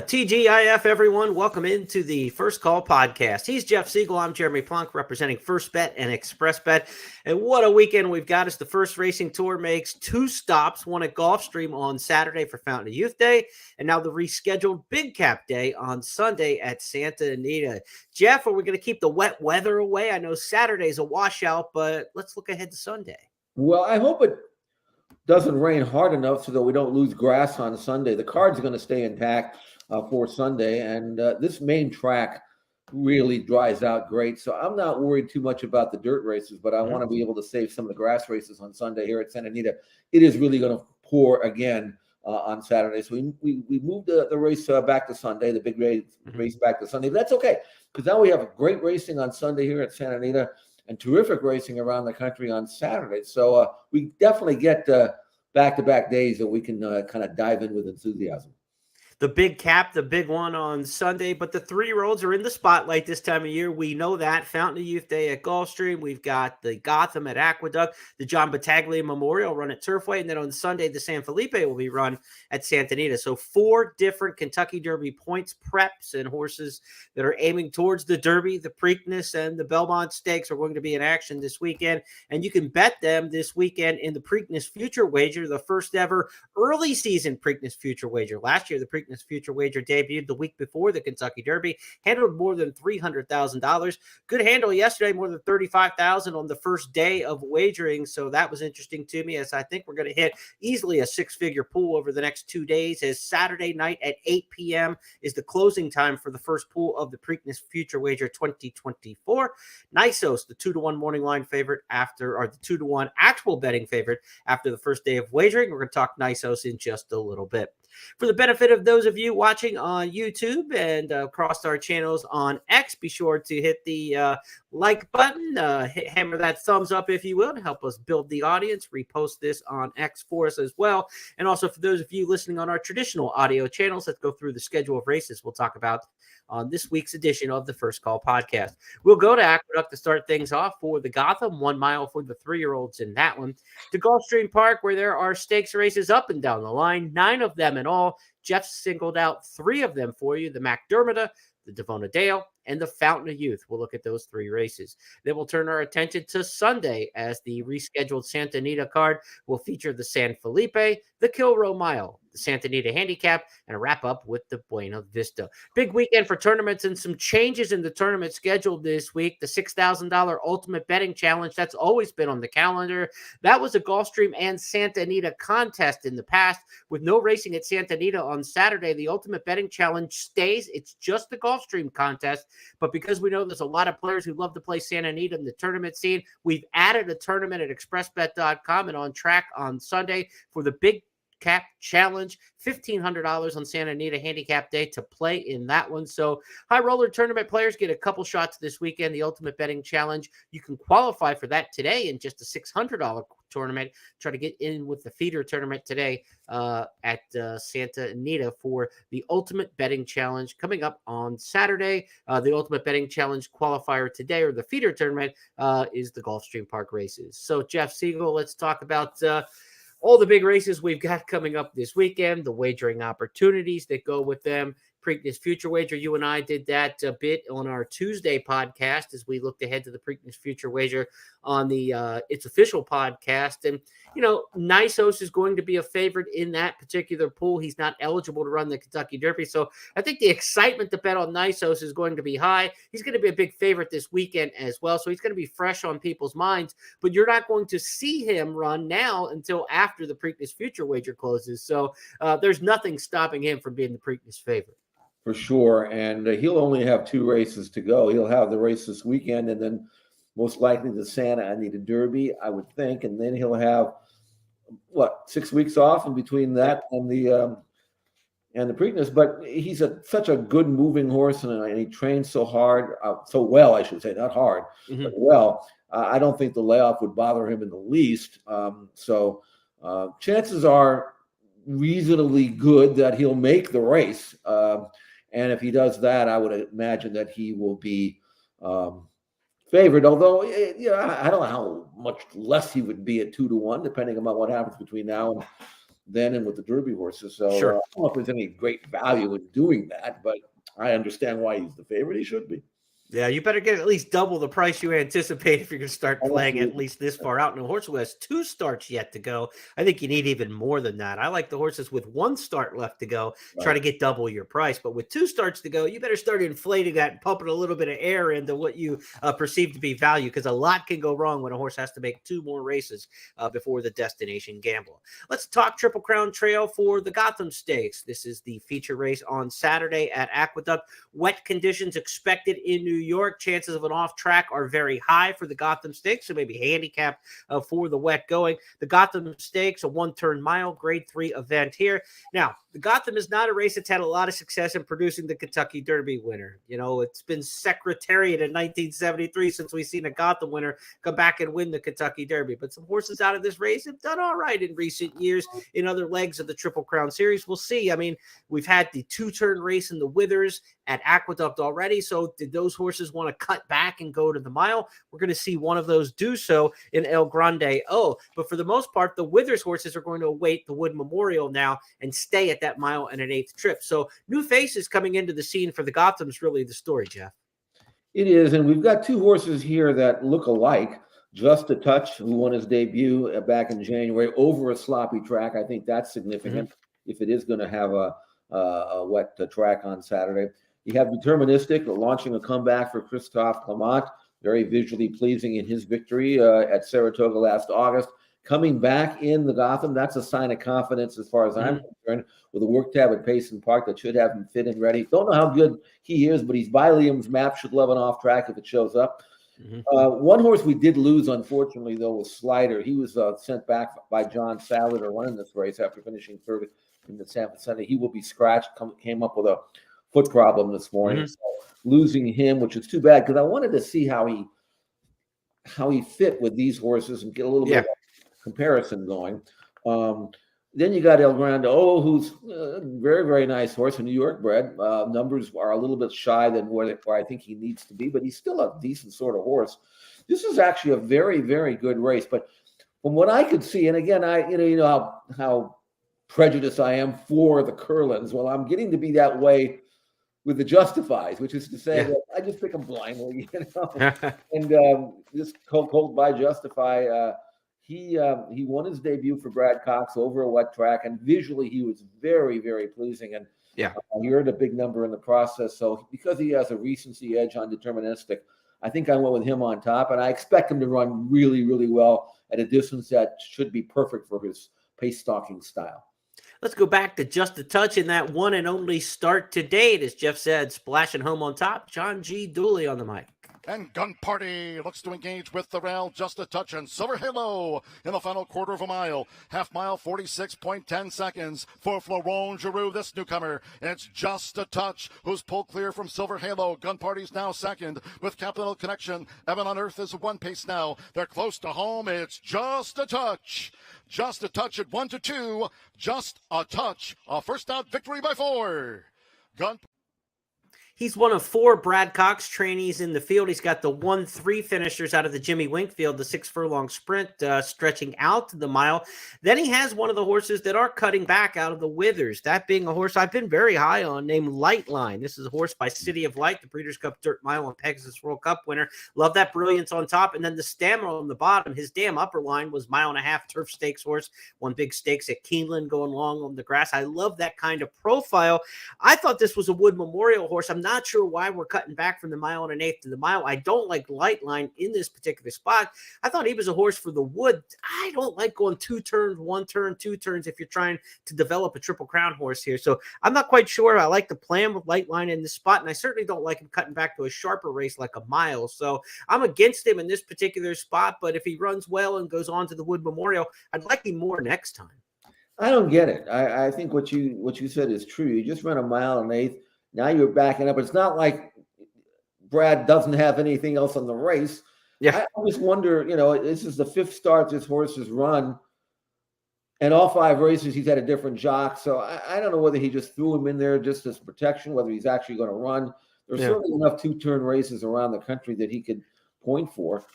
TGIF, everyone. Welcome into the First Call podcast. He's Jeff Siegel. I'm Jeremy Plonk, representing First Bet and Express Bet. And what a weekend we've got as the First Racing Tour makes two stops, one at Gulfstream on Saturday for Fountain of Youth Day, and now the rescheduled Big Cap Day on Sunday at Santa Anita. Jeff, are we going to keep the wet weather away? I know Saturday's a washout, but let's look ahead to Sunday. Well, I hope it doesn't rain hard enough so that we don't lose grass on Sunday. The card's going to stay intact for Sunday, and this main track really dries out great. So I'm not worried too much about the dirt races, but I want to be able to save some of the grass races on Sunday here at Santa Anita. It is really going to pour again on Saturday. So we moved the race back to Sunday, the big race back to Sunday. But that's okay, because now we have great racing on Sunday here at Santa Anita and terrific racing around the country on Saturday. So we definitely get back-to-back days that we can kind of dive in with enthusiasm. The big cap, the big one on Sunday, but the 3-year-olds are in the spotlight this time of year. We know that. Fountain of Youth Day at Gulfstream. We've got the Gotham at Aqueduct, the John Battaglia Memorial run at Turfway, and then on Sunday, the San Felipe will be run at Santa Anita. So 4 different Kentucky Derby points, preps, and horses that are aiming towards the Derby, the Preakness, and the Belmont Stakes are going to be in action this weekend, and you can bet them this weekend in the Preakness Future Wager, the first ever early season Preakness Future Wager. Last year, the Preakness Future Wager debuted the week before the Kentucky Derby, handled more than $300,000. Good handle yesterday, more than $35,000 on the first day of wagering. So that was interesting to me, as I think we're going to hit easily a 6-figure pool over the next 2 days, as Saturday night at 8 p.m. is the closing time for the first pool of the Preakness Future Wager 2024. Nisos, the 2-to-1 morning line favorite or the 2-to-1 actual betting favorite after the first day of wagering. We're going to talk Nisos in just a little bit. For the benefit of those of you watching on YouTube and across our channels on X, be sure to hit the like button, hammer that thumbs up if you will, to help us build the audience. Repost this on X for us as well. And also for those of you listening on our traditional audio channels, let's go through the schedule of races we'll talk about on this week's edition of the First Call podcast. We'll go to Aqueduct to start things off for the Gotham, 1 mile for the 3-year-olds in that one. To Gulfstream Park, where there are stakes races up and down the line, 9 of them in all. Jeff singled out 3 of them for you: the McDermott, the Devona Dale, and the Fountain of Youth. We'll look at those 3 races. Then we'll turn our attention to Sunday, as the rescheduled Santa Anita card will feature the San Felipe, the Kilroe Mile, the Santa Anita Handicap, and a wrap up with the Buena Vista. Big weekend for tournaments and some changes in the tournament schedule this week. The $6,000 Ultimate Betting Challenge, that's always been on the calendar. That was a Gulfstream and Santa Anita contest in the past. With no racing at Santa Anita on Saturday, the Ultimate Betting Challenge stays. It's just the Gulfstream contest. But because we know there's a lot of players who love to play Santa Anita in the tournament scene, we've added a tournament at expressbet.com and on track on Sunday for the Big Cap Challenge, $1,500 on Santa Anita Handicap Day to play in that one. So high roller tournament players get a couple shots this weekend. The Ultimate Betting Challenge, you can qualify for that today in just a $600 tournament. Try to get in with the feeder tournament today at Santa Anita for the Ultimate Betting Challenge coming up on Saturday. The Ultimate Betting Challenge qualifier today, or the feeder tournament, is the Gulfstream Park races. So Jeff Siegel, let's talk about all the big races we've got coming up this weekend, the wagering opportunities that go with them. Preakness Future Wager, you and I did that a bit on our Tuesday podcast as we looked ahead to the Preakness Future Wager on the It's Official podcast. And, you know, Nisos is going to be a favorite in that particular pool. He's not eligible to run the Kentucky Derby. So I think the excitement to bet on Nisos is going to be high. He's going to be a big favorite this weekend as well. So he's going to be fresh on people's minds. But you're not going to see him run now until after the Preakness Future Wager closes. So there's nothing stopping him from being the Preakness favorite. For sure, and he'll only have 2 races to go. He'll have the race this weekend, and then most likely the Santa Anita Derby, I would think, and then he'll have 6 weeks off in between that and the Preakness. But he's such a good moving horse, and he trains so hard, so well, I should say, not hard, but well. I don't think the layoff would bother him in the least. So chances are reasonably good that he'll make the race. And if he does that, I would imagine that he will be favored. Although, I don't know how much less he would be at 2-to-1, depending on what happens between now then and with the Derby horses. So Sure. I don't know if there's any great value in doing that, but I understand why he's the favorite. He should be. Yeah, you better get at least double the price you anticipate if you're going to start playing at least this far out. And a horse who has 2 starts yet to go, I think you need even more than that. I like the horses with 1 start left to go, try to get double your price. But with 2 starts to go, you better start inflating that and pumping a little bit of air into what you perceive to be value, because a lot can go wrong when a horse has to make 2 more races before the destination gamble. Let's talk Triple Crown Trail for the Gotham Stakes. This is the feature race on Saturday at Aqueduct. Wet conditions expected in New York. Chances of an off track are very high for the Gotham Stakes, so maybe handicap for the wet going. The Gotham Stakes, a 1-turn mile, grade 3 event here. Now, the Gotham is not a race that's had a lot of success in producing the Kentucky Derby winner. You know, it's been Secretariat in 1973 since we've seen a Gotham winner come back and win the Kentucky Derby. But some horses out of this race have done all right in recent years in other legs of the Triple Crown Series. We'll see. I mean, we've had the 2-turn race in the Withers at Aqueduct already. So did those horses want to cut back and go to the mile? We're going to see one of those do so in El Grande O. But for the most part, the Withers horses are going to await the Wood Memorial now and stay at that mile and an 8th trip. So new faces coming into the scene for the Gotham is really the story, Jeff. It is, and we've got 2 horses here that look alike. Just a Touch, who won his debut back in January over a sloppy track. I think that's significant if it is going to have a wet track on Saturday. You have Deterministic launching a comeback for Christophe Clement, very visually pleasing in his victory at Saratoga last August. Coming back in the Gotham, that's a sign of confidence as far as I'm concerned, with a work tab at Payson Park that should have him fit and ready. Don't know how good he is, but he's by Liam's map, should love an off track if it shows up. One horse we did lose, unfortunately, though, was Slider. He was sent back by John Salader running this race after finishing 3rd in the San Vicente. He will be scratched, came up with a foot problem this morning. So losing him, which is too bad, because I wanted to see how he fit with these horses and get a little bit of a comparison going. Then you got El Grande O, who's a very, very nice horse, a New York bred. Numbers are a little bit shy than where I think he needs to be, but he's still a decent sort of horse. This is actually a very, very good race. But from what I could see, and again, you know how prejudiced I am for the Curlins. Well, I'm getting to be that way with the Justifies, which is to say that I just pick them blindly, you know. And this Colt by Justify, he won his debut for Brad Cox over a wet track, and visually he was very, very pleasing. And he earned a big number in the process. So because he has a recency edge on Deterministic, I think I went with him on top, and I expect him to run really, really well at a distance that should be perfect for his pace stalking style. Let's go back to Just a Touch in that one and only start to date. As Jeff said, splashing home on top. John G. Dooley on the mic. And Gun Party looks to engage with the rail. Just a Touch and Silver Halo in the final quarter of a mile. Half mile, 46.10 seconds for Florent Giroux, this newcomer. It's Just a Touch who's pulled clear from Silver Halo. Gun Party's now second with Capital Connection. Evan on Earth is 1 pace now. They're close to home. It's Just a Touch. Just a Touch at 1-2. Just a Touch. A first out victory by 4. Gun. He's one of 4 Brad Cox trainees in the field. He's got the 1-3 finishers out of the Jimmy Winkfield, the 6-furlong sprint, stretching out to the mile. Then he has one of the horses that are cutting back out of the Withers, that being a horse I've been very high on named Lightline. This is a horse by City of Light, the Breeders' Cup Dirt Mile and Pegasus World Cup winner. Love that brilliance on top. And then the stamina on the bottom. His damn upper line was 1.5 mile turf stakes horse, won big stakes at Keeneland going long on the grass. I love that kind of profile. I thought this was a Wood Memorial horse. I'm not sure why we're cutting back from the 1 1/8 miles to the mile. I don't like Lightline in this particular spot. I thought he was a horse for the Wood. I don't like going 2 turns, 1 turn, 2 turns if you're trying to develop a Triple Crown horse here. So I'm not quite sure. I like the plan with Lightline in this spot, and I certainly don't like him cutting back to a sharper race like a mile. So I'm against him in this particular spot, but if he runs well and goes on to the Wood Memorial, I'd like him more next time. I don't get it. I think what you said is true. You just run 1 1/8 miles. Now you're backing up. It's not like Brad doesn't have anything else on the race. Yeah. I always wonder, you know, this is the 5th start this horse has run. And all 5 races, he's had a different jock. So I don't know whether he just threw him in there just as protection, whether he's actually going to run. There's certainly enough 2-turn races around the country that he could point for.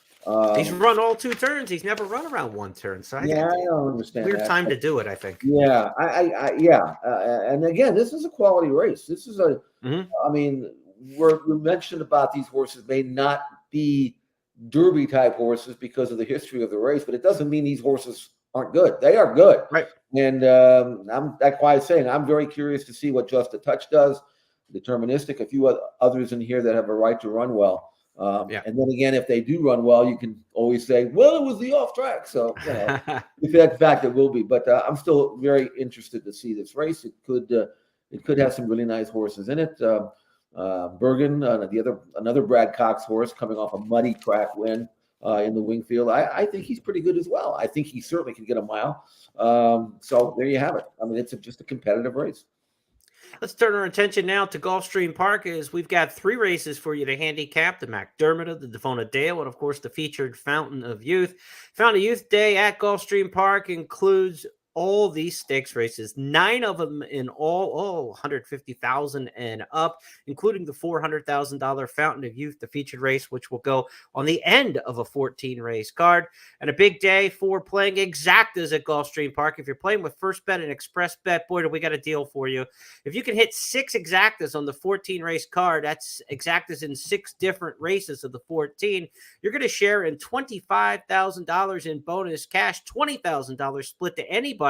He's run all 2 turns. He's never run around 1 turn. So Yeah, I don't understand weird that. time to do it, I think. Yeah, and again, this is a quality race. This is I mean, we mentioned about these horses may not be Derby type horses because of the history of the race, but it doesn't mean these horses aren't good. They are good, right? And that's why I'm saying I'm very curious to see what Just a Touch does. Deterministic, a few others in here that have a right to run well. And then again, if they do run well, you can always say, well, it was the off track. So, if that fact it will be, but I'm still very interested to see this race. It could have some really nice horses in it. Bergen, another Brad Cox horse coming off a muddy track win in the Wingfield. I think he's pretty good as well. I think he certainly can get a mile. So there you have it. I mean, it's just a competitive race. Let's turn our attention now to Gulfstream Park, as we've got 3 races for you to handicap: the McDermott, the Devona Dale, and of course the featured Fountain of Youth. Fountain of Youth Day at Gulfstream Park includes all these stakes races, 9 of them in all 150,000 and up, including the $400,000 Fountain of Youth, the featured race, which will go on the end of a 14 race card. And a big day for playing exactas at Gulfstream Park. If you're playing with First Bet and Express Bet, boy, do we got a deal for you. If you can hit 6 exactas on the 14 race card, that's exactas in 6 different races of the 14, you're going to share in $25,000 in bonus cash, $20,000 split to anybody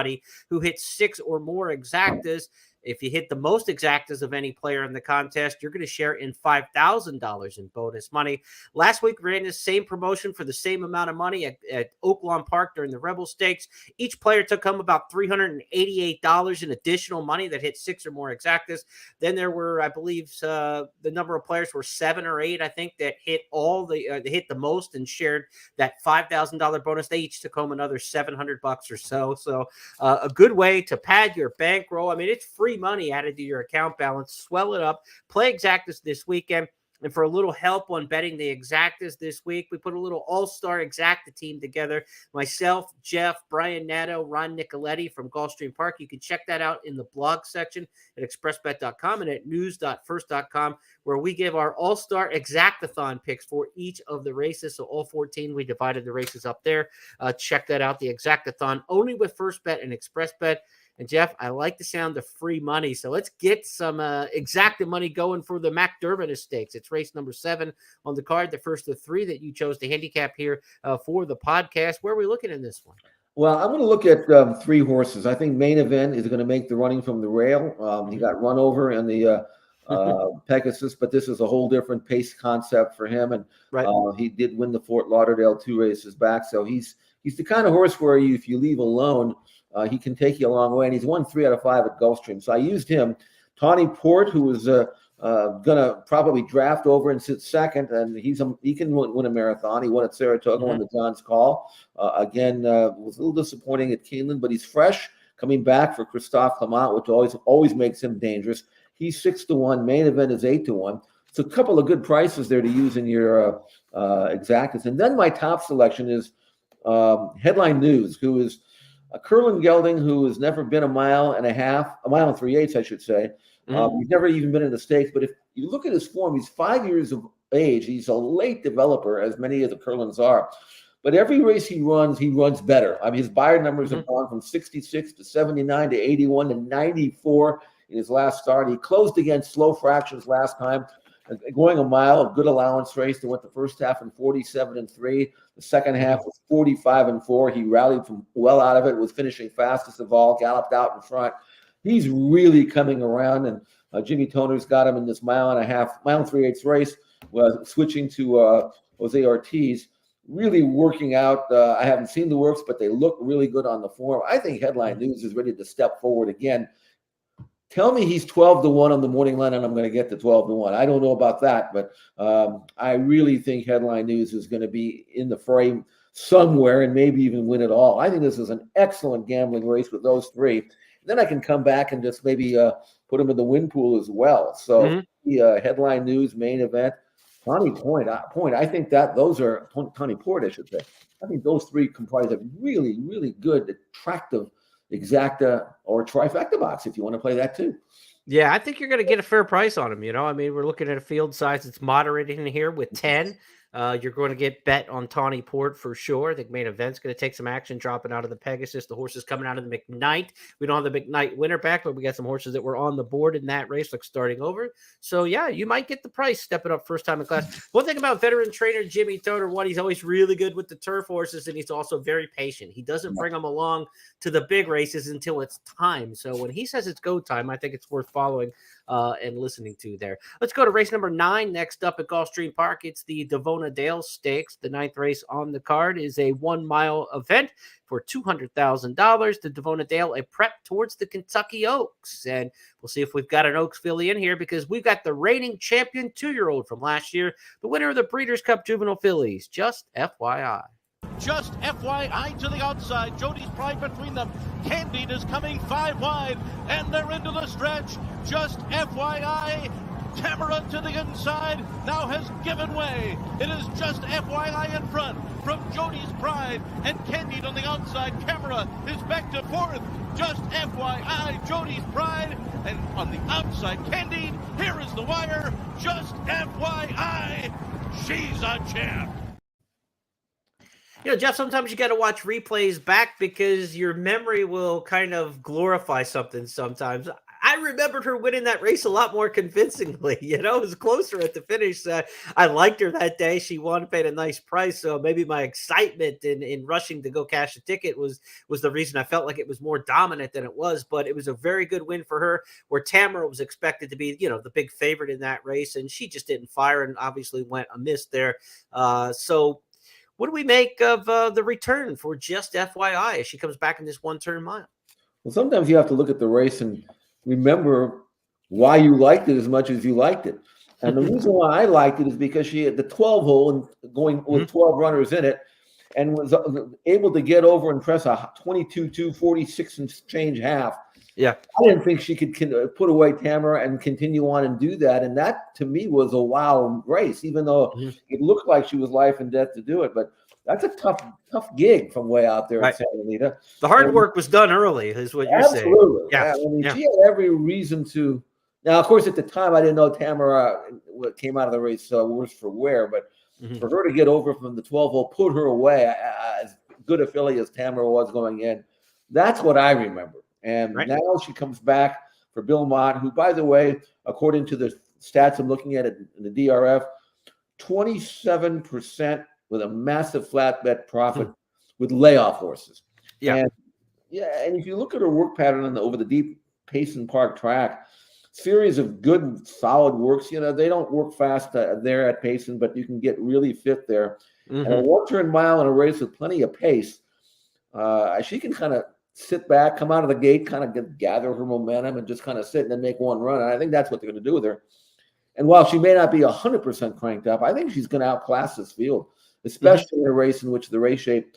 who hits 6 or more exactas. If you hit the most exactas of any player in the contest, you're going to share in $5,000 in bonus money. Last week, we ran the same promotion for the same amount of money at Oaklawn Park during the Rebel Stakes. Each player took home about $388 in additional money that hit 6 or more exactas. Then there were, I believe, the number of players were 7 or 8, I think, that hit they hit the most and shared that $5,000 bonus. They each took home another $700 or so. So a good way to pad your bankroll. I mean, it's free money added to your account balance. Swell it up. Play exactas this weekend. And for a little help on betting the exactas this week, we put a little all-star exacta team together. Myself, Jeff, Brian Nato, Ron Nicoletti from Gulfstream Park. You can check that out in the blog section at expressbet.com and at news.first.com, where we give our all-star exactathon picks for each of the races. So all 14, we divided the races up there. Check that out, the exactathon, only with First Bet and Express Bet. And Jeff, I like the sound of free money, so let's get some exacta money going for the McDermott Stakes. It's race number 7 on the card, the first of 3 that you chose to handicap here for the podcast. Where are we looking in this one? Well, I'm going to look at 3 horses. I think Main Event is going to make the running from the rail. He got run over in the Pegasus, but this is a whole different pace concept for him. And he did win the Fort Lauderdale 2 races back, so he's the kind of horse where if you leave alone, he can take you a long way, and he's won 3 out of 5 at Gulfstream. So I used him. Tawny Port, who was going to probably draft over and sit second, and he can win a marathon. He won at Saratoga, won the John's Call. Again, was a little disappointing at Keeneland, but he's fresh, coming back for Christophe Clement, which always makes him dangerous. He's 6-1. Main Event is 8-1. So a couple of good prices there to use in your exactas. And then my top selection is Headline News, who is a Curlin Gelding who has never been a mile and 3/8, I should say. He's never even been in the stakes. But if you look at his form, he's 5 years of age. He's a late developer, as many of the Curlins are. But every race he runs better. I mean, his Bayer numbers have gone from 66 to 79 to 81 to 94 in his last start. He closed against Slow Fractions last time, going a mile, a good allowance race. They went the first half in 47-3. The second half was 45-4. He rallied from well out of it, was finishing fastest of all, galloped out in front. He's really coming around, and Jimmy Toner's got him in this mile and 3/8 race, switching to Jose Ortiz. Really working out. I haven't seen the works, but they look really good on the form. I think Headline News is ready to step forward again. Tell me he's 12-1 on the morning line, and I'm going to get to 12-1. I don't know about that, but I really think Headline News is going to be in the frame somewhere and maybe even win it all. I think this is an excellent gambling race with those 3. Then I can come back and just maybe put them in the win pool as well. So Headline News, Main Event, Tawny Point. I think that those are Tawny Port, I should say. I think those 3 comprise a really, really good, attractive exacta or trifecta box if you want to play that too. Yeah, I think you're going to get a fair price on him. I mean, we're looking at a field size that's moderate in here with 10. You're going to get bet on Tawny Port for sure. The main event's going to take some action dropping out of the Pegasus. The horses coming out of the McKnight. We don't have the McKnight winner back, but we got some horses that were on the board in that race, like starting over. So, yeah, you might get the price stepping up first time in class. One thing about veteran trainer Jimmy Toner, he's always really good with the turf horses, and he's also very patient. He doesn't bring them along to the big races until it's time. So when he says it's go time, I think it's worth following and listening to there. Let's go to race number 9 next up at Gulfstream Park. It's the Devona Dale Stakes. The 9th race on the card is a 1-mile event for $200,000. The Devona Dale, a prep towards the Kentucky Oaks. And we'll see if we've got an Oaks filly in here, because we've got the reigning champion 2-year-old from last year, the winner of the Breeders' Cup Juvenile Fillies. Just FYI. Just FYI to the outside. Jody's Pride between them. Candide is coming 5 wide, and they're into the stretch. Just FYI. Tamara to the inside now has given way. It is just FYI in front from Jody's Pride, and Candide on the outside. Camera is back to 4th. Just FYI, Jody's Pride, and on the outside, Candide. Here is the wire. Just FYI, she's a champ. Jeff, sometimes you got to watch replays back because your memory will kind of glorify something sometimes. I remembered her winning that race a lot more convincingly. It was closer at the finish. I liked her that day. She won, paid a nice price. So maybe my excitement in rushing to go cash a ticket was the reason I felt like it was more dominant than it was. But it was a very good win for her, where Tamara was expected to be, the big favorite in that race. And she just didn't fire and obviously went amiss there. So what do we make of the return for Just FYI as she comes back in this 1-turn mile? Well, sometimes you have to look at the race and remember why you liked it as much as you liked it. And the reason why I liked it is because she had the 12 hole and going with 12 runners in it, and was able to get over and press a 22-2, 46 and change half. Yeah. I didn't think she could put away Tamara and continue on and do that. And that, to me, was a wow race, even though it looked like she was life and death to do it. But that's a tough gig from way out there in Santa Anita. The hard work was done early, is what you're saying. Absolutely. Yeah. I mean, she had every reason to. Now, of course, at the time, I didn't know Tamara came out of the race worse for wear. But for her to get over from the 12 hole, put her away, as good a filly as Tamara was going in, that's what I remember. And now she comes back for Bill Mott, who, by the way, according to the stats I'm looking at in the DRF, 27% with a massive flat bet profit with layoff horses. Yeah. And if you look at her work pattern over the deep Payson Park track, series of good, solid works. They don't work fast there at Payson, but you can get really fit there. And a 1-turn mile in a race with plenty of pace, she can kind of sit back, come out of the gate, kind of gather her momentum and just kind of sit and then make one run. And I think that's what they're going to do with her. And while she may not be 100% cranked up, I think she's going to outclass this field, especially in a race in which the race shape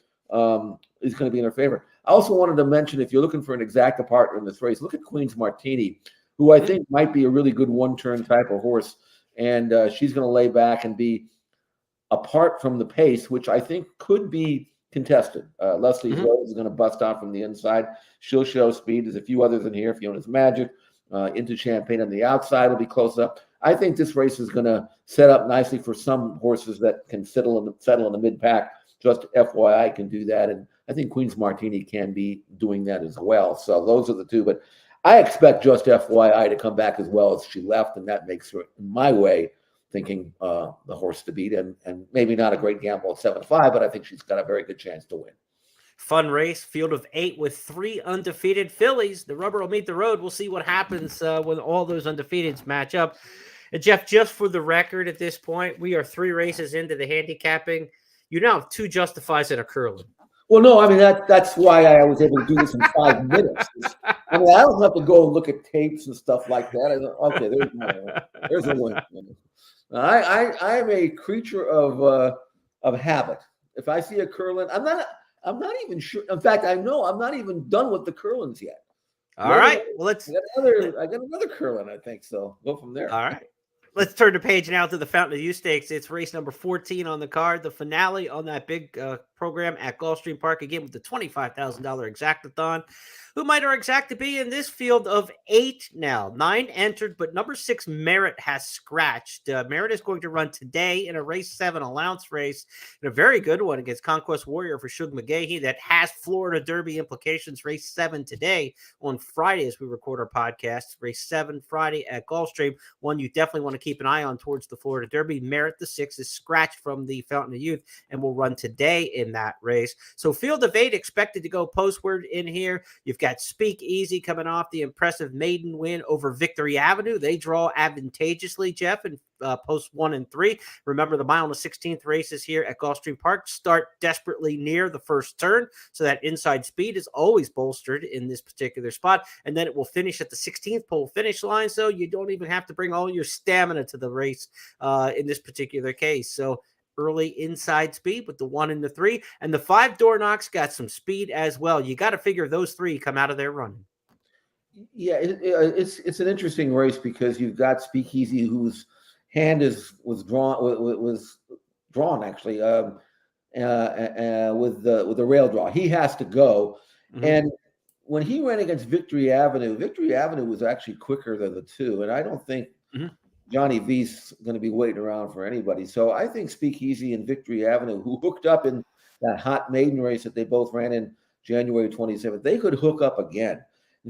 is going to be in her favor. I also wanted to mention, if you're looking for an exacta partner in this race, look at Queen's Martini, who I think might be a really good 1-turn type of horse. And she's going to lay back and be apart from the pace, which I think could be contested. Leslie Rose is going to bust out from the inside. She'll show speed. There's a few others in here. Fiona's Magic, into Champagne on the outside will be close up. I think this race is going to set up nicely for some horses that can settle in the mid-pack. Just FYI can do that. And I think Queen's Martini can be doing that as well. So those are the two. But I expect Just FYI to come back as well as she left, and that makes her, in my way, thinking the horse to beat, and maybe not a great gamble at 7-5, but I think she's got a very good chance to win. Fun race, field of 8 with 3 undefeated fillies. The rubber will meet the road. We'll see what happens when all those undefeateds match up. And Jeff, just for the record at this point, we are 3 races into the handicapping. You now have 2 Justifies and a Curlin. Well, no, I mean, that's why I was able to do this in 5 minutes. I mean, I don't have to go and look at tapes and stuff like that. Okay, there's a win. I am a creature of habit. If I see a Curlin, I'm not even sure. In fact, I know I'm not even done with the Curlins yet. All right. Well, I got another Curlin, I think. So go from there. All right. Let's turn the page now to the Fountain of Youth Stakes. It's race number 14 on the card, the finale on that big program at Gulfstream Park again with the $25,000 exactathon. Who might our exacta be in this field of 8 now? 9 entered, but number 6, Merritt, has scratched. Merritt is going to run today in a race 7 allowance race, in a very good one against Conquest Warrior for Shug McGahee that has Florida Derby implications. Race 7 today on Friday as we record our podcast. Race 7 Friday at Gulfstream. One you definitely want to keep an eye on towards the Florida Derby. Merritt, the 6, is scratched from the Fountain of Youth and will run today in that race. So field of 8 expected to go postward in here. You've got Speak Easy coming off the impressive maiden win over Victory Avenue. They draw advantageously, Jeff, in post 1 and 3. Remember, the mile and the 16th races here at Gulfstream Park start desperately near the first turn, so that inside speed is always bolstered in this particular spot, and then it will finish at the 16th pole finish line, so you don't even have to bring all your stamina to the race in this particular case. So early inside speed with the 1 and the 3, and the 5 door knocks got some speed as well. You got to figure those 3 come out of there running. Yeah, it's an interesting race because you've got Speakeasy, whose hand was drawn actually with the rail draw. He has to go, and when he ran against Victory Avenue was actually quicker than the 2, and I don't think Johnny V's going to be waiting around for anybody. So I think Speakeasy and Victory Avenue, who hooked up in that hot maiden race that they both ran in January 27th, they could hook up again.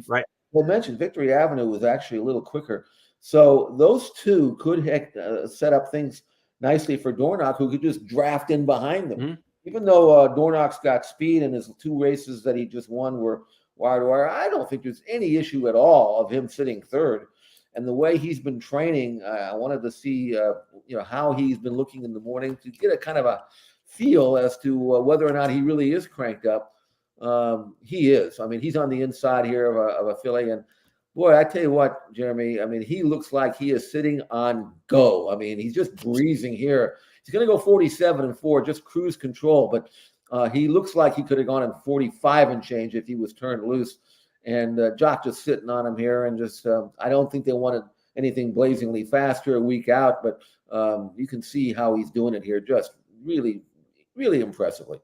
Right. I mentioned Victory Avenue was actually a little quicker. So those 2 could set up things nicely for Dornoch, who could just draft in behind them. Even though Dornoch's got speed and his 2 races that he just won were wire to wire, I don't think there's any issue at all of him sitting 3rd. And the way he's been training, I wanted to see, how he's been looking in the morning to get a kind of a feel as to whether or not he really is cranked up. He is. I mean, he's on the inside here of a filly, and boy, I tell you what, Jeremy. I mean, he looks like he is sitting on go. I mean, he's just breezing here. He's going to go 47 and 4, just cruise control, but he looks like he could have gone in 45 and change if he was turned loose. And Jock just sitting on him here, and just I don't think they wanted anything blazingly faster a week out, but you can see how he's doing it here, just really, really impressively.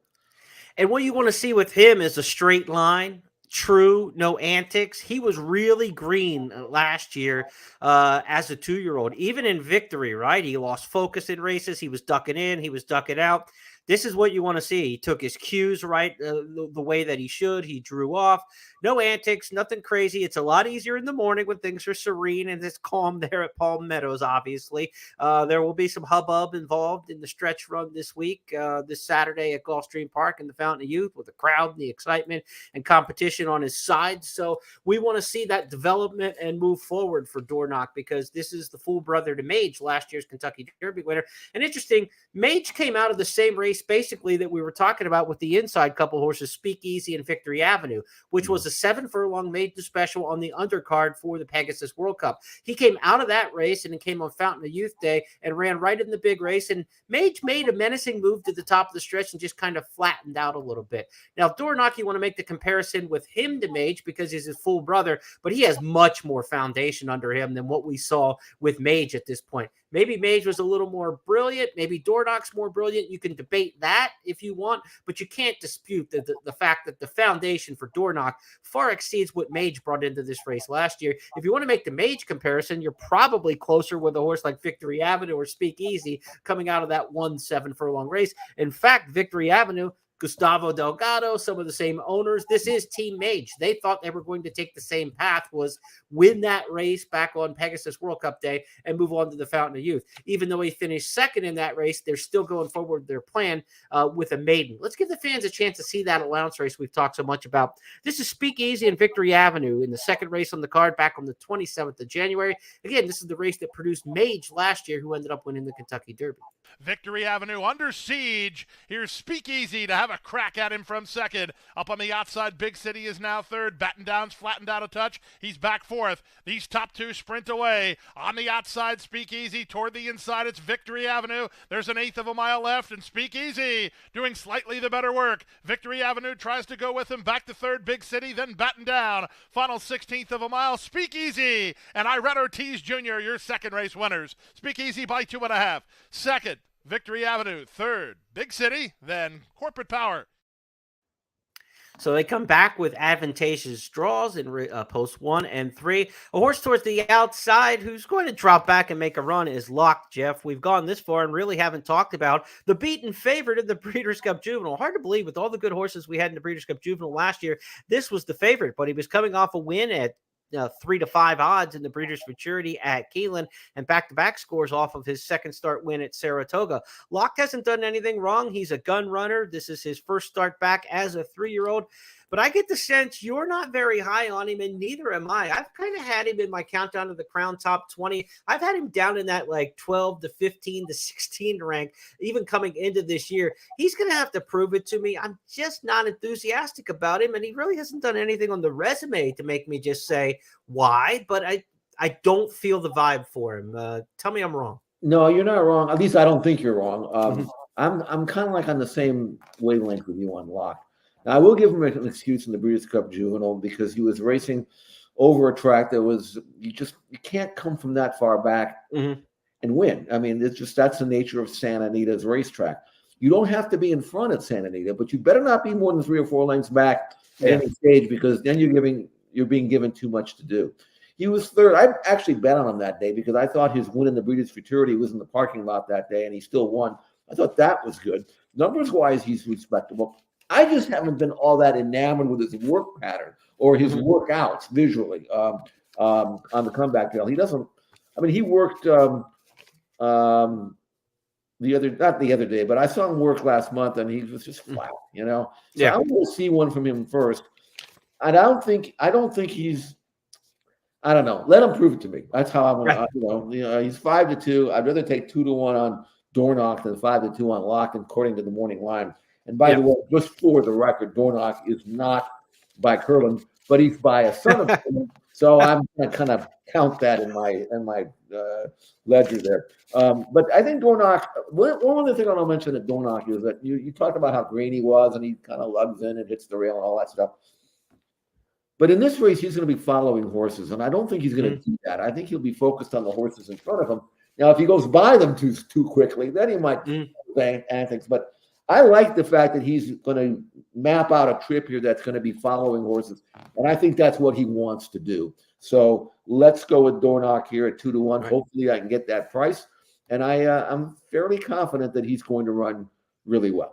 And what you want to see with him is a straight line, true, no antics. He was really green last year as a 2-year-old, even in Victory, right? He lost focus in races. He was ducking in, he was ducking out. This is what you want to see. He took his cues right the way that he should. He drew off. No antics, nothing crazy. It's a lot easier in the morning when things are serene and it's calm there at Palm Meadows, obviously. There will be some hubbub involved in the stretch run this week, this Saturday at Gulfstream Park in the Fountain of Youth, with the crowd and the excitement and competition on his side. So we want to see that development and move forward for Dornoch, because this is the full brother to Mage, last year's Kentucky Derby winner. And interesting, Mage came out of the same race basically that we were talking about with the inside couple horses, Speakeasy and Victory Avenue, which was a 7 furlong maiden special on the undercard for the Pegasus World Cup. He came out of that race and then came on Fountain of Youth Day and ran right in the big race, and Mage made a menacing move to the top of the stretch and just kind of flattened out a little bit. Now, Dornoch, you want to make the comparison with him to Mage because he's his full brother, but he has much more foundation under him than what we saw with Mage at this point. Maybe Mage was a little more brilliant. Maybe Dornoch's more brilliant. You can debate that if you want, but you can't dispute the fact that the foundation for Dornoch far exceeds what Mage brought into this race last year. If you want to make the Mage comparison, you're probably closer with a horse like Victory Avenue or Speakeasy coming out of that 1-7 furlong race. In fact, Victory Avenue, Gustavo Delgado, some of the same owners. This is Team Mage. They thought they were going to take the same path, was win that race back on Pegasus World Cup Day and move on to the Fountain of Youth. Even though he finished second in that race, they're still going forward with their plan with a maiden. Let's give the fans a chance to see that allowance race we've talked so much about. This is Speakeasy and Victory Avenue in the second race on the card back on the 27th of January. Again, this is the race that produced Mage last year, who ended up winning the Kentucky Derby. Victory Avenue under siege. Here's Speakeasy to have a crack at him from second. Up on the outside, Big City is now third. Batten Down's flattened out a touch. He's back fourth. These top 2 sprint away. On the outside, Speakeasy. Toward the inside, it's Victory Avenue. There's an 1/8 of a mile left, and Speakeasy doing slightly the better work. Victory Avenue tries to go with him. Back to third, Big City, then Batten Down. Final 1/16 of a mile, Speakeasy. And Irene Ortiz Jr., your second race winners. Speakeasy by 2.5. Second, Victory Avenue, third. Big City, then Corporate Power. So they come back with advantageous draws in post 1 and 3. A horse towards the outside who's going to drop back and make a run is Locked, Jeff. We've gone this far and really haven't talked about the beaten favorite in the Breeders' Cup Juvenile. Hard to believe with all the good horses we had in the Breeders' Cup Juvenile last year, this was the favorite, but he was coming off a win at 3 to 5 odds in the Breeders' Futurity at Keeneland and back-to-back scores off of his second start win at Saratoga. Locke hasn't done anything wrong. He's a gun runner. This is his first start back as a 3-year-old. But I get the sense you're not very high on him, and neither am I. I've kind of had him in my countdown to the Crown top 20. I've had him down in that like 12 to 15 to 16 rank, even coming into this year. He's going to have to prove it to me. I'm just not enthusiastic about him, and he really hasn't done anything on the resume to make me just say why, but I don't feel the vibe for him. Tell me I'm wrong. No, you're not wrong. At least I don't think you're wrong. I'm kind of like on the same wavelength with you on Locke. Now, I will give him an excuse in the Breeders' Cup Juvenile because he was racing over a track that was you can't come from that far back and win. I mean, that's the nature of Santa Anita's racetrack. You don't have to be in front at Santa Anita, but you better not be more than 3 or 4 lengths back at any stage because then you're being given too much to do. He was third. I actually bet on him that day because I thought his win in the Breeders' Futurity was in the parking lot that day, and he still won. I thought that was good. Numbers-wise, he's respectable. I just haven't been all that enamored with his work pattern or his workouts visually on the comeback trail. He doesn't. I mean, he worked not the other day, but I saw him work last month, and he was just flat. So I'm going to see one from him first. I don't think he's. I don't know. Let him prove it to me. That's how I'm going to. He's 5-2. I'd rather take 2-1 on Dornoch than 5-2 on Locke, according to the morning line. And by the way, just for the record, Dornoch is not by Curlin, but he's by a son of Curlin. So I'm going to kind of count that in my ledger there. But I think Dornoch, one other thing I want to mention at Dornoch is that you talked about how green he was and he kind of lugs in and hits the rail and all that stuff. But in this race, he's going to be following horses, and I don't think he's going to do that. I think he'll be focused on the horses in front of him. Now, if he goes by them too quickly, then he might say antics. But I like the fact that he's going to map out a trip here that's going to be following horses, and I think that's what he wants to do. So let's go with Dornoch here at 2-1. Right. Hopefully, I can get that price, and I'm fairly confident that he's going to run really well.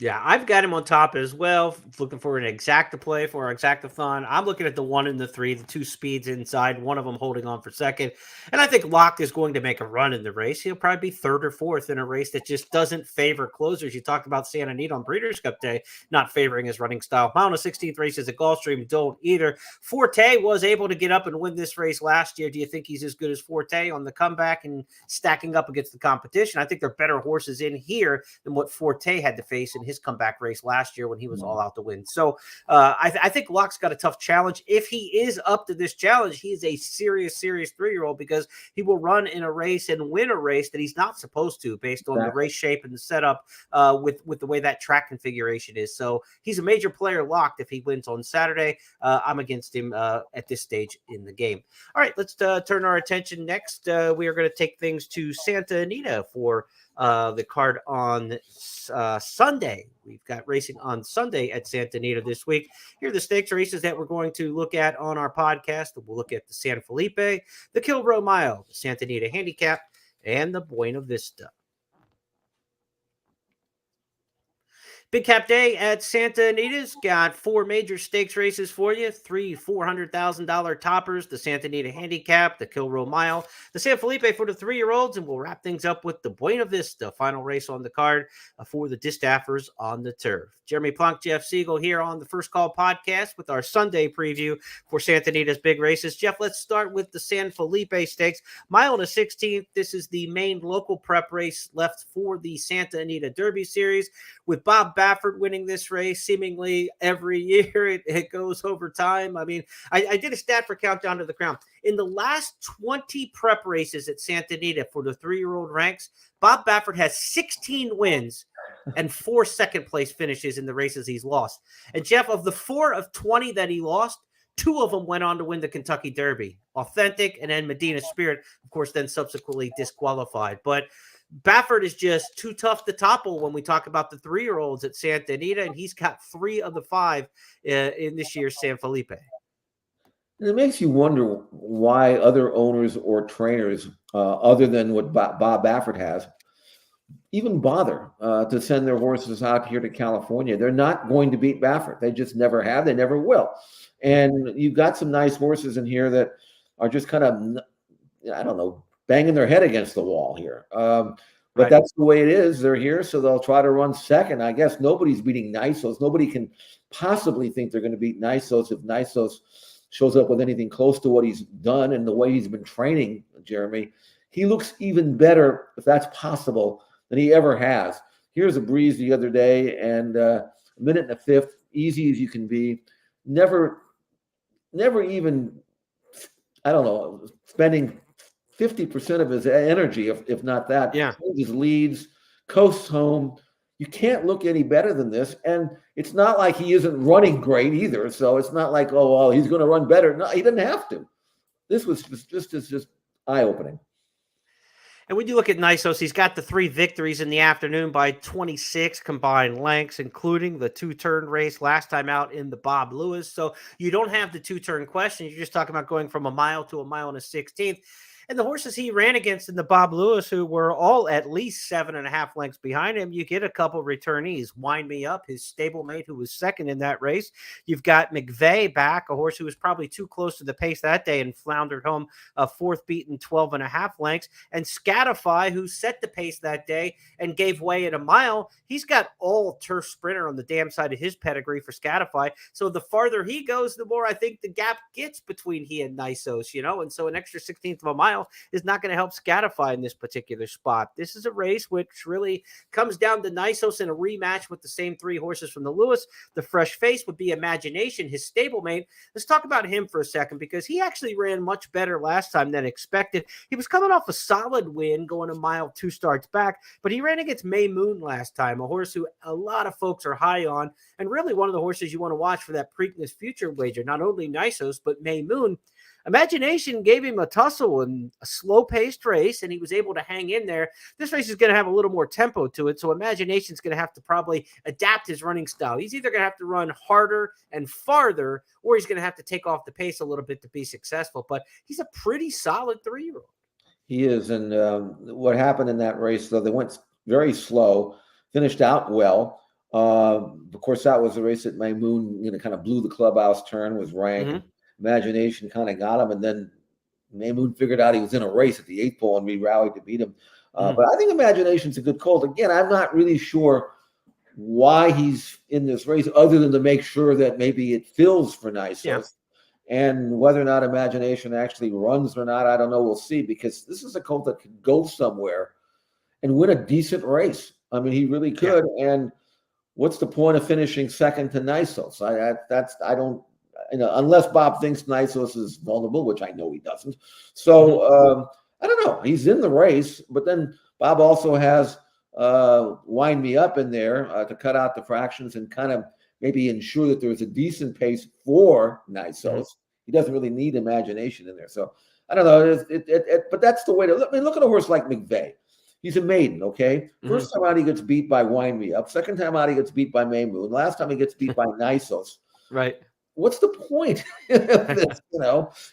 Yeah, I've got him on top as well. Looking for an exacta play for our exactathon. I'm looking at the 1 and the 3, the 2 speeds inside, one of them holding on for second. And I think Locke is going to make a run in the race. He'll probably be 3rd or 4th in a race that just doesn't favor closers. You talked about Santa Anita on Breeders' Cup Day, not favoring his running style. Mile 16th races at Gulfstream don't either. Forte was able to get up and win this race last year. Do you think he's as good as Forte on the comeback and stacking up against the competition? I think there are better horses in here than what Forte had to face in his comeback race last year when he was all out to win. So I think Locke's got a tough challenge. If he is up to this challenge, he is a serious 3-year-old because he will run in a race and win a race that he's not supposed to based on the race shape and the setup with the way that track configuration is. So he's a major player Locked if he wins on Saturday. I'm against him at this stage in the game. All right, let's turn our attention next. We are going to take things to Santa Anita for the card on Sunday. We've got racing on Sunday at Santa Anita this week. Here are the stakes races that we're going to look at on our podcast. We'll look at the San Felipe, the Kilrow Mile, the Santa Anita Handicap, and the Buena Vista. Big Cap Day at Santa Anita's got 4 major stakes races for you. 3 $400,000 toppers, the Santa Anita Handicap, the Kilrow Mile, the San Felipe for the 3-year-olds, and we'll wrap things up with the Buena Vista, final race on the card for the distaffers on the turf. Jeremy Plonk, Jeff Siegel here on the First Call podcast with our Sunday preview for Santa Anita's big races. Jeff, let's start with the San Felipe Stakes. Mile 16th, this is the main local prep race left for the Santa Anita Derby Series, with Bob Baffert winning this race seemingly every year. It goes over time. I mean, I did a stat for Countdown to the Crown. In the last 20 prep races at Santa Anita for the 3-year-old ranks, Bob Baffert has 16 wins and 4 second-place finishes in the races he's lost. And, Jeff, of the 4 of 20 that he lost, 2 of them went on to win the Kentucky Derby. Authentic and then Medina Spirit, of course, then subsequently disqualified. But Baffert is just too tough to topple when we talk about the 3-year-olds at Santa Anita, and he's got 3 of the 5 in this year's San Felipe. And it makes you wonder why other owners or trainers, other than what Bob Baffert has, even bother to send their horses out here to California. They're not going to beat Baffert. They just never have. They never will. And you've got some nice horses in here that are just kind of, I don't know, banging their head against the wall here. But that's the way it is. They're here, so they'll try to run second. I guess nobody's beating Nisos. Nobody can possibly think they're going to beat Nisos if Nisos shows up with anything close to what he's done and the way he's been training, Jeremy. He looks even better, if that's possible, than he ever has. Here's a breeze the other day, and a minute and a fifth, easy as you can be. Never even, I don't know, spending 50% of his energy, if not that. Yeah. Changes leads, coasts home. You can't look any better than this. And it's not like he isn't running great either. So it's not like, oh, well, he's going to run better. No, he didn't have to. This was just eye-opening. And when you look at Nisos, he's got the 3 victories in the afternoon by 26 combined lengths, including the 2-turn race last time out in the Bob Lewis. So you don't have the 2-turn question. You're just talking about going from a mile to a mile and a 16th. And the horses he ran against in the Bob Lewis, who were all at least 7.5 lengths behind him, you get a couple returnees. Wind Me Up, his stablemate, who was second in that race. You've got McVeigh back, a horse who was probably too close to the pace that day and floundered home a 4th beaten 12.5 lengths. And Scatify, who set the pace that day and gave way at a mile. He's got all turf sprinter on the damn side of his pedigree for Scatify. So the farther he goes, the more I think the gap gets between he and Nisos, And so an extra 16th of a mile is not going to help Scatify in this particular spot. This is a race which really comes down to Nisos in a rematch with the same 3 horses from the Lewis. The fresh face would be Imagination, his stablemate. Let's talk about him for a second, because he actually ran much better last time than expected. He was coming off a solid win going a mile 2 starts back, but he ran against May Moon last time, a horse who a lot of folks are high on, and really one of the horses you want to watch for that Preakness future wager, not only Nisos, but May Moon. Imagination gave him a tussle in a slow-paced race, and he was able to hang in there. This race is going to have a little more tempo to it, so Imagination's going to have to probably adapt his running style. He's either going to have to run harder and farther, or he's going to have to take off the pace a little bit to be successful. But he's a pretty solid 3-year-old. He is, and what happened in that race, though, they went very slow, finished out well. Of course, that was the race that May Moon, kind of blew the clubhouse turn, was ranked. Mm-hmm. Imagination kind of got him, and then May Moon figured out he was in a race at the 8th pole, and we rallied to beat him. But I think Imagination's a good colt. Again, I'm not really sure why he's in this race, other than to make sure that maybe it fills for Nisos. Yeah. And whether or not Imagination actually runs or not, I don't know. We'll see, because this is a colt that could go somewhere and win a decent race. I mean, he really could. Yeah. And what's the point of finishing second to Nisos? I don't. Unless Bob thinks Nisos is vulnerable, which I know he doesn't. So I don't know. He's in the race, but then Bob also has Wind Me Up in there to cut out the fractions and kind of maybe ensure that there's a decent pace for Nisos. Mm-hmm. He doesn't really need Imagination in there. So I don't know. But that's the way to look. I mean, look at a horse like McVeigh. He's a maiden, okay? First time out, he gets beat by Wind Me Up. Second time out, he gets beat by May Moon. Last time, he gets beat by Nisos. Right. What's the point of this?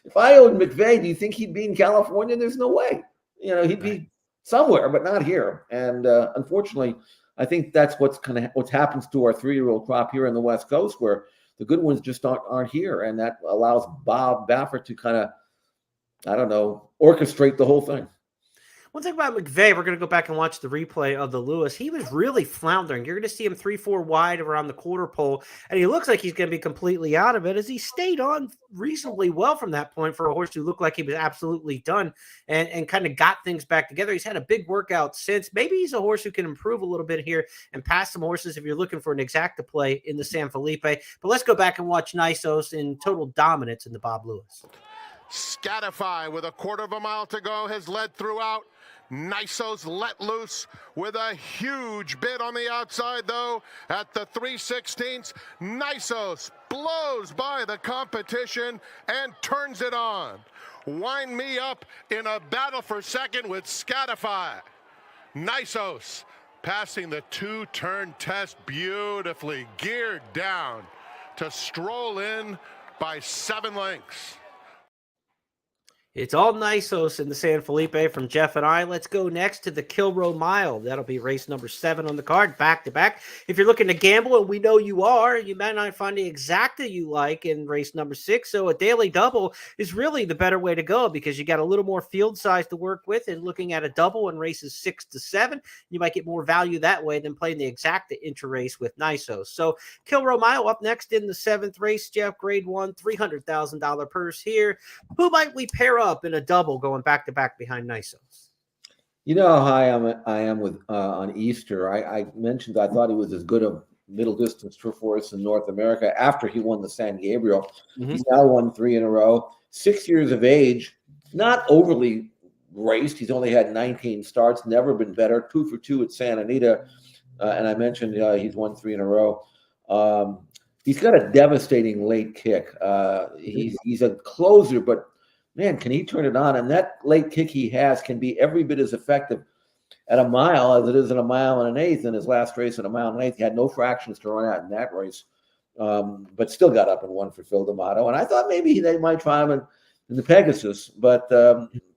If I owed McVeigh, do you think he'd be in California? There's no way. He'd be somewhere, but not here. And unfortunately, I think that's what happens to our 3-year-old crop here in the West Coast, where the good ones just aren't here, and that allows Bob Baffert to kind of, I don't know, orchestrate the whole thing. One thing about McVeigh, we're going to go back and watch the replay of the Lewis. He was really floundering. You're going to see him 3-4 wide around the quarter pole, and he looks like he's going to be completely out of it, as he stayed on reasonably well from that point for a horse who looked like he was absolutely done and kind of got things back together. He's had a big workout since. Maybe he's a horse who can improve a little bit here and pass some horses if you're looking for an exacta play in the San Felipe. But let's go back and watch Nisos in total dominance in the Bob Lewis. Scatify with a 1/4 mile to go has led throughout. Nisos let loose with a huge bid on the outside, though, at the 3/16. Nisos blows by the competition and turns it on. Wind Me Up in a battle for second with Scatify. Nisos passing the two-turn test beautifully, geared down to stroll in by 7 lengths. It's all Nisos in the San Felipe from Jeff and I. Let's go next to the Kilroe Mile. That'll be race number 7 on the card, back-to-back. If you're looking to gamble, and we know you are, you might not find the exacta you like in race number 6. So a daily double is really the better way to go because you got a little more field size to work with. And looking at a double in races 6 to 7, you might get more value that way than playing the exacta intra-race with Nisos. So Kilroe Mile up next in the 7th race, Jeff, grade 1, $300,000 purse here. Who might we pair up in a double going back-to-back behind Nisos? You know how high I am with on Easter. I mentioned I thought he was as good a middle distance for us in North America after he won the San Gabriel. He's now won 3 in a row. 6 years of age, not overly raced. He's only had 19 starts, never been better. 2 for 2 at Santa Anita, and I mentioned he's won 3 in a row. He's got a devastating late kick. He's a closer, but man, can he turn it on? And that late kick he has can be every bit as effective at a mile as it is in a mile and an eighth. In his last race at a mile and an eighth, he had no fractions to run out in that race, but still got up and won for Phil D'Amato. And I thought maybe they might try him in the Pegasus, but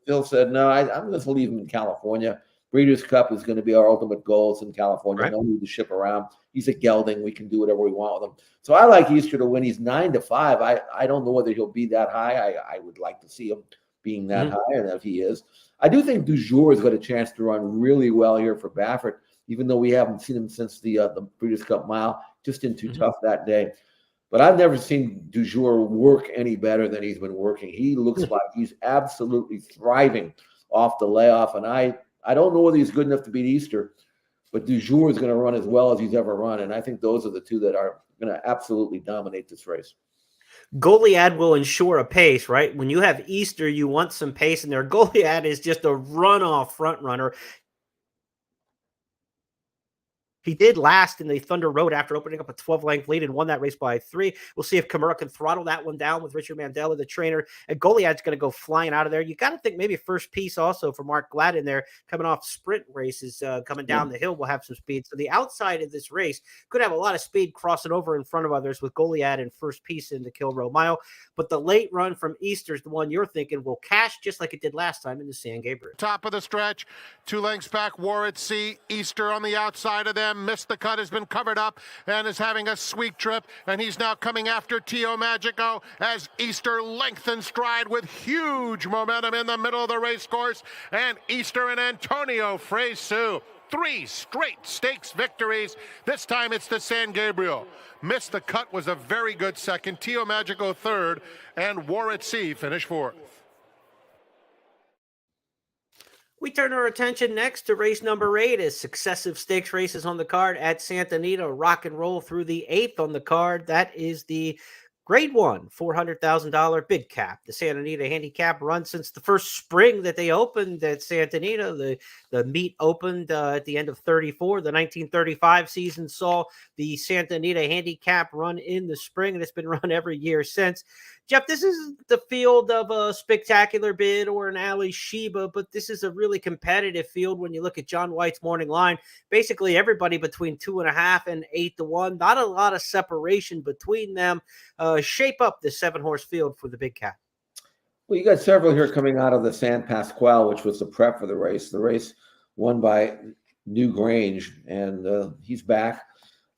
Phil said, no, I'm going to leave him in California. Breeders' Cup is going to be our ultimate goal. It's in California. Right. No need to ship around. He's a gelding. We can do whatever we want with him. So I like Easter to win. He's 9-5. I don't know whether he'll be that high. I would like to see him being that high, and if he is. I do think Dujour has got a chance to run really well here for Baffert, even though we haven't seen him since the Breeders' Cup Mile. Just in too tough that day. But I've never seen Dujour work any better than he's been working. He looks like he's absolutely thriving off the layoff, and I don't know whether he's good enough to beat Easter, but Dujour is going to run as well as he's ever run. And I think those are the two that are going to absolutely dominate this race. Goliad will ensure a pace, right? When you have Easter, you want some pace in there. Goliad is just a runoff front runner. He did last in the Thunder Road after opening up a 12-length lead and won that race by 3. We'll see if Kimura can throttle that one down with Richard Mandela, the trainer. And Goliad's going to go flying out of there. You got to think maybe first piece also for Mark Gladden there, coming off sprint races, coming down the hill will have some speed. So the outside of this race could have a lot of speed crossing over in front of others with Goliad and first piece in the Kilroe Mile. But the late run from Easter is the one you're thinking will cash just like it did last time in the San Gabriel. Top of the stretch, 2 lengths back, War at Sea, Easter on the outside of them, missed the cut, has been covered up, and is having a sweet trip, and he's now coming after Tio Magico as Easter lengthens stride with huge momentum in the middle of the race course, and Easter and Antonio Fresu. 3 straight stakes victories. This time it's the San Gabriel. Missed the cut was a very good second. Tio Magico third, and War at Sea finished 4th. We turn our attention next to race number 8 as successive stakes races on the card at Santa Anita rock and roll through the 8th on the card. That is the grade 1, $400,000 big cap. The Santa Anita Handicap run since the first spring that they opened at Santa Anita. The meet opened at the end of 34. The 1935 season saw the Santa Anita Handicap run in the spring, and it's been run every year since. Jeff, this is the field of a Spectacular Bid or an Ali Sheba, but this is a really competitive field when you look at John White's morning line. Basically, everybody between 2.5 and 8 to 1. Not a lot of separation between them. Shape up the 7-horse field for the big cap. Well, you got several here coming out of the San Pasquale, which was the prep for the race. The race won by New Grange, and he's back.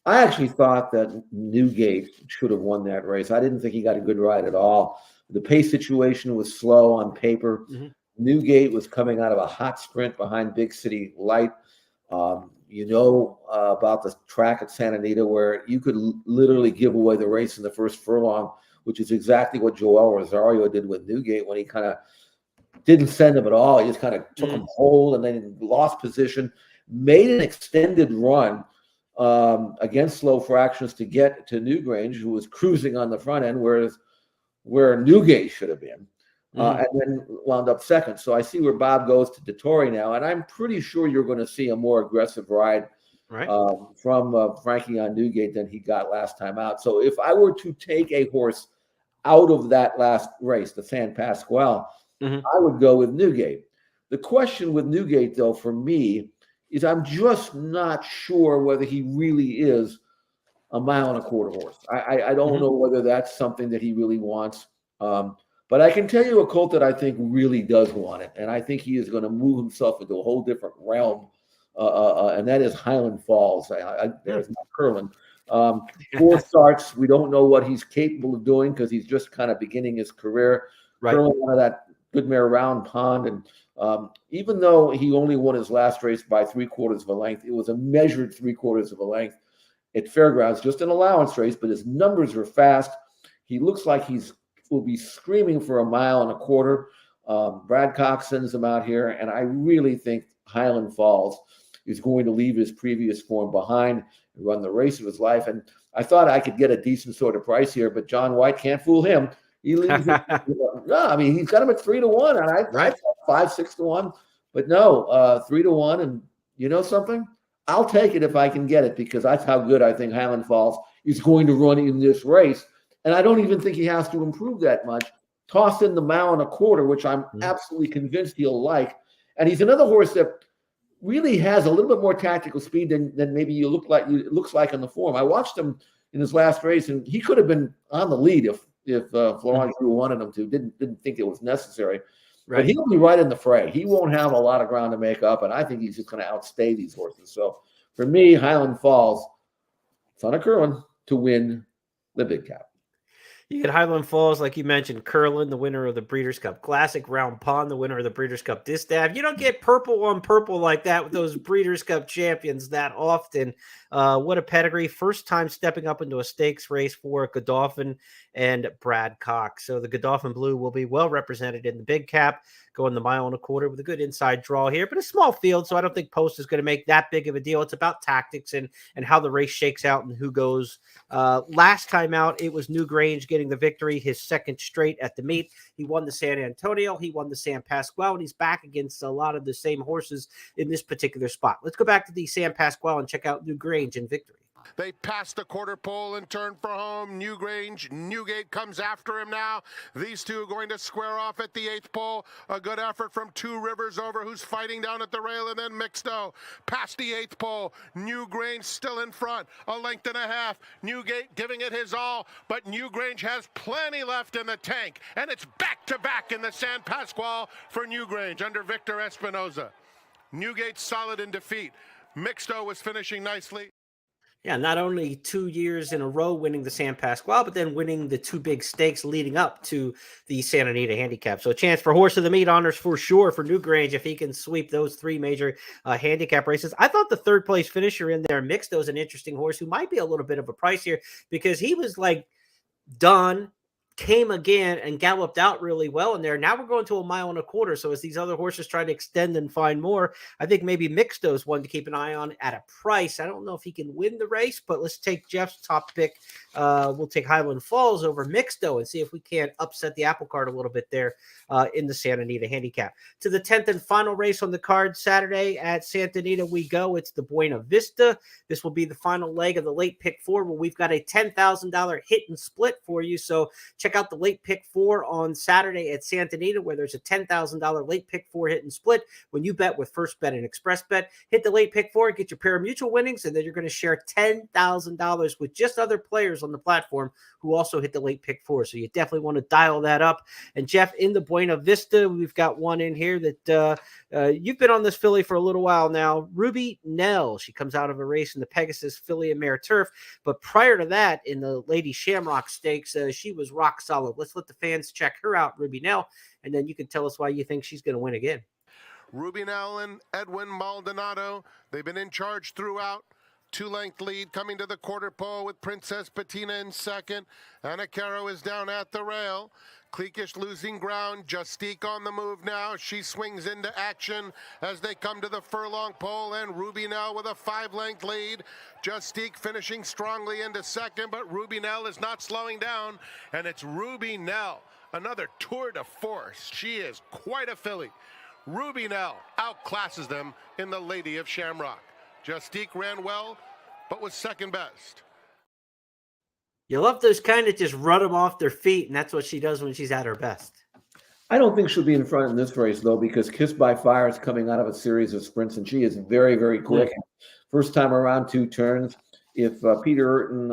I actually thought that Newgate should have won that race. I didn't think he got a good ride at all. The pace situation was slow on paper. Newgate was coming out of a hot sprint behind Big City Light. About the track at Santa Anita where you could literally give away the race in the first furlong, which is exactly what Joel Rosario did with Newgate when he kind of didn't send him at all. He just kind of took him whole and then lost position, made an extended run against slow fractions to get to Newgrange, who was cruising on the front end, where Newgate should have been, and then wound up second. So I see where Bob goes to Dettori now, and I'm pretty sure you're going to see a more aggressive ride from Frankie on Newgate than he got last time out. So if I were to take a horse out of that last race, the San Pasquale, I would go with Newgate. The question with Newgate, though, for me, is I'm just not sure whether he really is a mile and a quarter horse. I don't know whether that's something that he really wants. But I can tell you a colt that I think really does want it, and I think he is going to move himself into a whole different realm, and that is Highland Falls. There's not Curlin. 4 starts. We don't know what he's capable of doing because he's just kind of beginning his career. Right. Curlin out of that good mare Round Pond, and even though he only won his last race by 3/4 of a length, it was a measured 3/4 of a length at Fairgrounds, just an allowance race, but his numbers are fast. He looks like will be screaming for a mile and a quarter. Brad Cox sends him out here, and I really think Highland Falls is going to leave his previous form behind and run the race of his life. And I thought I could get a decent sort of price here, but John White can't fool him. He leaves it, no, I mean, he's got him at 3-1, and I 5-6 to 1, but no, 3-1. And you know something? I'll take it if I can get it, because that's how good I think Highland Falls is going to run in this race. And I don't even think he has to improve that much. Toss in the mile and a quarter, which I'm absolutely convinced he'll like. And he's another horse that really has a little bit more tactical speed than maybe it looks like in the form. I watched him in his last race, and he could have been on the lead if Florent Drew wanted him to. Didn't think it was necessary. Right. But he'll be right in the fray. He won't have a lot of ground to make up, and I think he's just going to outstay these horses. So for me, Highland Falls, son of Curlin, to win the big cap. You get Highland Falls, like you mentioned, Curlin, the winner of the Breeders' Cup Classic, Round Pond, the winner of the Breeders' Cup Distaff. You don't get purple on purple like that with those Breeders' Cup champions that often. What a pedigree. First time stepping up into a stakes race for Godolphin and Brad Cox. So the Godolphin Blue will be well represented in the big cap, going the mile and a quarter with a good inside draw here, but a small field, so I don't think Post is going to make that big of a deal. It's about tactics and how the race shakes out and who goes. Last time out, it was Newgrange getting the victory, his second straight at the meet. He won the San Antonio, he won the San Pasquale, and he's back against a lot of the same horses in this particular spot. Let's go back to the San Pasquale and check out Newgrange in victory. They passed the quarter pole and turn for home. Newgate comes after him now. These two are going to square off at the 8th pole. A good effort from Two Rivers over, who's fighting down at the rail, and then Mixto past the 8th pole. Newgrange still in front, a length and a half. Newgate giving it his all, but Newgrange has plenty left in the tank, and it's back-to-back in the San Pasquale for Newgrange under Victor Espinoza. Newgate solid in defeat. Mixto was finishing nicely. Yeah, not only 2 years in a row winning the San Pasquale, but then winning the 2 big stakes leading up to the Santa Anita Handicap. So a chance for Horse of the Meet honors for sure for Newgrange if he can sweep those 3 major handicap races. I thought the 3rd place finisher in there, Mixto, is an interesting horse who might be a little bit of a price here because he was like done, came again and galloped out really well in there. Now we're going to a mile and a quarter. So as these other horses try to extend and find more, I think maybe Mixto is one to keep an eye on at a price. I don't know if he can win the race, but let's take Jeff's top pick. We'll take Highland Falls over Mixto and see if we can't upset the apple cart a little bit there in the Santa Anita Handicap. To the 10th and final race on the card Saturday at Santa Anita we go. It's the Buena Vista. This will be the final leg of the late pick 4 where we've got a $10,000 hit and split for you. So check out the late pick 4 on Saturday at Santa Anita, where there's a $10,000 late pick 4 hit and split. When you bet with First Bet and Express Bet, hit the late pick 4, get your pari-mutuel winnings, and then you're going to share $10,000 with just other players on the platform who also hit the late pick 4. So you definitely want to dial that up. And Jeff, in the Buena Vista, we've got one in here that you've been on this filly for a little while now. Ruby Nell. She comes out of a race in the Pegasus Filly and Mare Turf. But prior to that, in the Lady Shamrock Stakes, she was rock solid. Let's let the fans check her out, Ruby Nell, and then you can tell us why you think she's going to win again. Ruby Nell and Edwin Maldonado, they've been in charge throughout. 2-length lead coming to the quarter pole with Princess Patina in second. Anna Caro is down at the rail. Cleekish losing ground. Justique on the move now. She swings into action as they come to the furlong pole, and Ruby Nell with a 5-length lead. Justique finishing strongly into second, but Ruby Nell is not slowing down, and it's Ruby Nell, another tour de force. She is quite a filly. Ruby Nell outclasses them in the Lady of Shamrock. Justique ran well, but was second best. You love those kind that just run them off their feet, and that's what she does when she's at her best. I don't think she'll be in front in this race, though, because Kiss by Fire is coming out of a series of sprints, and she is very, very quick. First time around 2 turns. If Peter Urton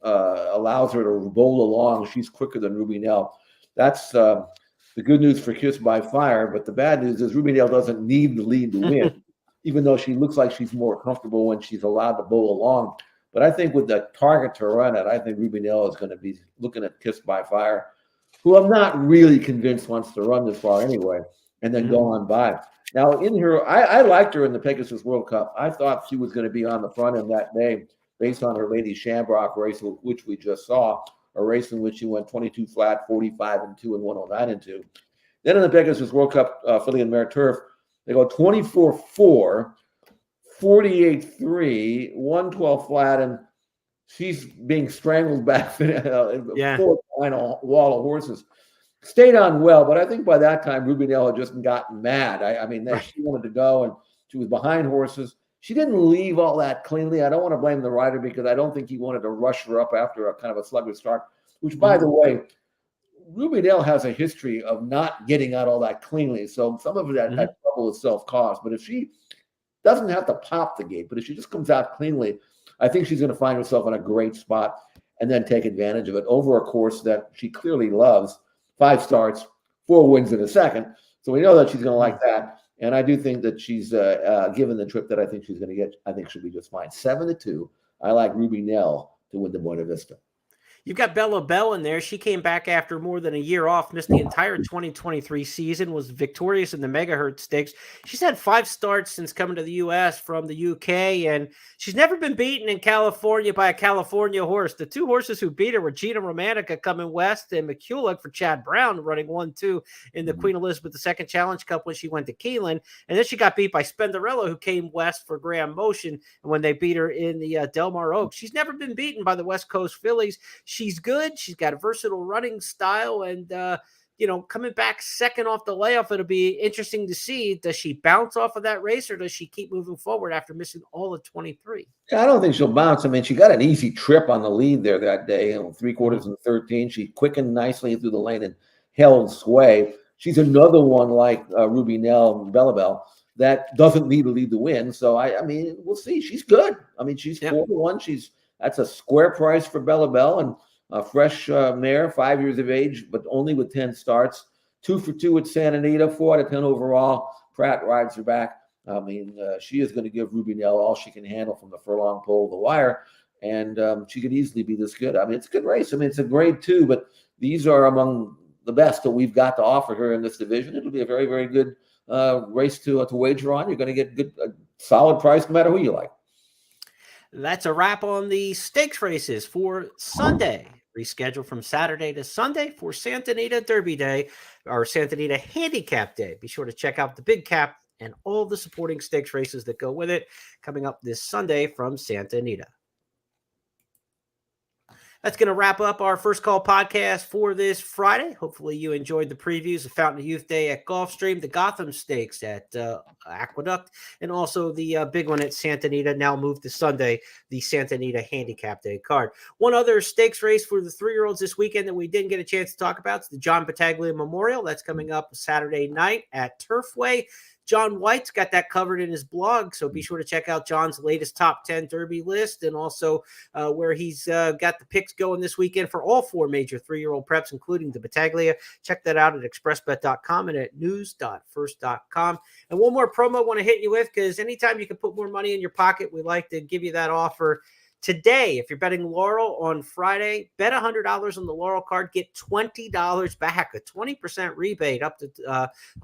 allows her to bowl along, she's quicker than Ruby Nell. That's the good news for Kiss by Fire, but the bad news is Ruby Nell doesn't need the lead to win, even though she looks like she's more comfortable when she's allowed to bowl along. But I think with the target to run it, I think Ruby Nell is going to be looking at Kiss by Fire, who I'm not really convinced wants to run this far anyway, and then go on by. Now, in her, I liked her in the Pegasus World Cup. I thought she was going to be on the front end that day based on her Lady Shamrock race, which we just saw, a race in which she went 22 flat, 45 and 2, and 109 and 2. Then in the Pegasus World Cup filly and mare turf, they go 24-4, 48-3, 112 flat, and she's being strangled back in a final wall of horses. Stayed on well, but I think by that time Ruby Nell had just gotten mad. I mean, she wanted to go, and she was behind horses. She didn't leave all that cleanly. I don't want to blame the rider because I don't think he wanted to rush her up after a kind of a sluggish start, which, by the way, Ruby Nell has a history of not getting out all that cleanly. So some of that trouble is self-caused. But if she doesn't have to pop the gate, but if she just comes out cleanly, I think she's going to find herself in a great spot and then take advantage of it over a course that she clearly loves. 5 starts, 4 wins in a second. So we know that she's going to like that. And I do think that she's given the trip that I think she's going to get. I think she'll be just fine. 7-2. I like Ruby Nell to win the Buena Vista. You've got Bella Bell in there. She came back after more than a year off, missed the entire 2023 season, was victorious in the Megahertz Stakes. She's had 5 starts since coming to the U.S. from the UK, and she's never been beaten in California by a California horse. The 2 horses who beat her were Gina Romantica coming west and McCulloch for Chad Brown running 1-2 in the Queen Elizabeth II Challenge Cup when she went to Keeneland. And then she got beat by Spenderella, who came west for Graham Motion, and when they beat her in the Del Mar Oaks. She's never been beaten by the West Coast fillies. She's good. She's got a versatile running style, and coming back second off the layoff, it'll be interesting to see. Does she bounce off of that race, or does she keep moving forward after missing all of 23? I don't think she'll bounce. I mean, she got an easy trip on the lead there that day, 3/4 and 13. She quickened nicely through the lane and held sway. She's another one like Ruby Nell and Bella Bell that doesn't need to lead the win. So I mean, we'll see. She's good. I mean, she's 4-1. That's a square price for Bella Bell, and a fresh mare, 5 years of age, but only with 10 starts. 2 for 2 at Santa Anita, 4 out of 10 overall. Pratt rides her back. I mean, she is going to give Ruby Nell all she can handle from the furlong pole to the wire, and she could easily be this good. I mean, it's a good race. I mean, it's a grade 2, but these are among the best that we've got to offer her in this division. It'll be a very, very good race to wager on. You're going to get a solid price no matter who you like. That's a wrap on the stakes races for Sunday. Rescheduled from Saturday to Sunday for Santa Anita Derby Day, or Santa Anita Handicap Day. Be sure to check out the Big Cap and all the supporting stakes races that go with it coming up this Sunday from Santa Anita. That's going to wrap up our First Call podcast for this Friday. Hopefully you enjoyed the previews of Fountain of Youth Day at Gulfstream, the Gotham Stakes at Aqueduct, and also the big one at Santa Anita, now moved to Sunday, the Santa Anita Handicap Day card. One other stakes race for the 3-year-olds this weekend that we didn't get a chance to talk about is the John Battaglia Memorial. That's coming up Saturday night at Turfway. John White's got that covered in his blog, so be sure to check out John's latest top 10 Derby list, and also where he's got the picks going this weekend for all 4 major 3-year-old preps, including the Battaglia. Check that out at expressbet.com and at news.first.com. And one more promo I want to hit you with, because anytime you can put more money in your pocket, we like to give you that offer. Today, if you're betting Laurel on Friday, bet $100 on the Laurel card, get $20 back, a 20% rebate up to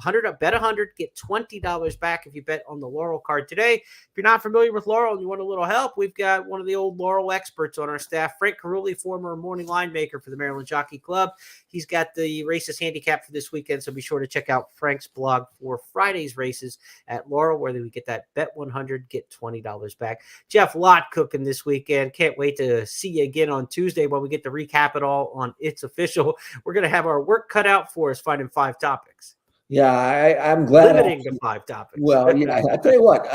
$100. Bet $100, get $20 back if you bet on the Laurel card today. If you're not familiar with Laurel and you want a little help, we've got one of the old Laurel experts on our staff, Frank Carulli, former morning line maker for the Maryland Jockey Club. He's got the races handicap for this weekend, so be sure to check out Frank's blog for Friday's races at Laurel, where we get that bet $100, get $20 back. Jeff, lot cooking this weekend. Can't wait to see you again on Tuesday when we get to recap it all on It's Official. We're going to have our work cut out for us finding 5 topics. Yeah, I'm glad. Limiting to 5 topics. Well, yeah, I tell you what,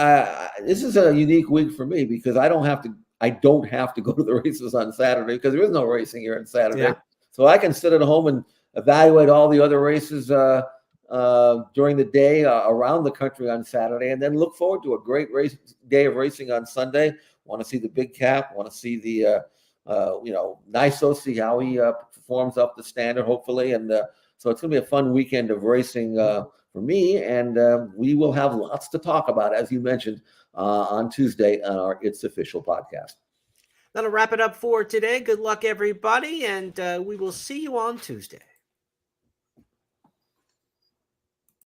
this is a unique week for me because I don't have to go to the races on Saturday because there is no racing here on Saturday. Yeah. So I can sit at home and evaluate all the other races during the day around the country on Saturday, and then look forward to a great day of racing on Sunday. Want to see the big cap, want to see the Niso, see how he performs up the standard, hopefully. And so it's going to be a fun weekend of racing for me. And we will have lots to talk about, as you mentioned, on Tuesday on our It's Official podcast. That'll wrap it up for today. Good luck, everybody. And we will see you on Tuesday.